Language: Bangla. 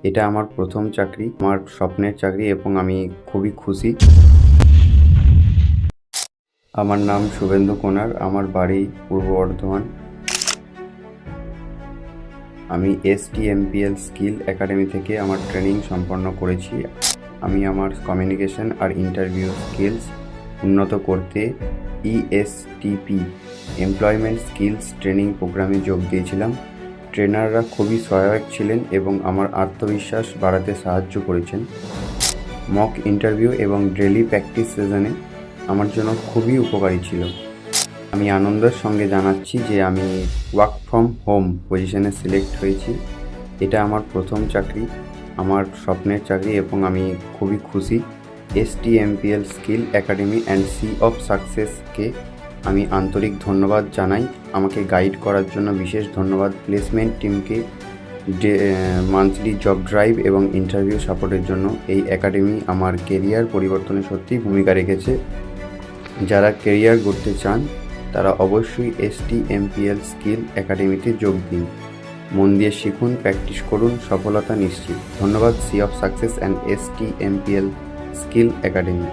এটা আমার প্রথম চাকরি, আমার স্বপ্নের চাকরি এবং আমি খুবই খুশি। আমার নাম শুভেন্দু কোনার, আমার বাড়ি পূর্ব বর্ধমান। আমি STMPL স্কিল একাডেমি থেকে আমার ট্রেনিং সম্পন্ন করেছি। আমি আমার কমিউনিকেশন আর ইন্টারভিউ স্কিলস উন্নত করতে ESTP এমপ্লয়মেন্ট স্কিলস ট্রেনিং প্রোগ্রামে যোগ দিয়েছিলাম। ট্রেনাররা খুবই সহায়ক ছিলেন এবং আমার আত্মবিশ্বাস বাড়াতে সাহায্য করেছেন। মক ইন্টারভিউ এবং ডেইলি প্র্যাকটিস সেশনে আমার জন্য খুবই উপকারী ছিল। আমি আনন্দের সঙ্গে জানাচ্ছি যে আমি ওয়ার্ক ফ্রম হোম পজিশনে সিলেক্ট হয়েছি। এটা আমার প্রথম চাকরি, আমার স্বপ্নের চাকরি এবং আমি খুবই খুশি। STMPL skill academy and sea of সাকসেসকে আমি আন্তরিক ধন্যবাদ জানাই। আমাকে গাইড করার জন্য বিশেষ ধন্যবাদ। প্লেসমেন্ট টিমকে মান্থলি জব ড্রাইভ এবং ইন্টারভিউ সাপোর্টের জন্য এই একাডেমি আমার কেরিয়ার পরিবর্তনে সত্যিই ভূমিকা রেখেছে। যারা কেরিয়ার গড়তে চান তারা অবশ্যই STMPL স্কিল একাডেমিতে যোগ দিন। মন দিয়ে শিখুন, প্র্যাকটিস করুন, সফলতা নিশ্চিত। ধন্যবাদ sea of success and STMPL skill academy.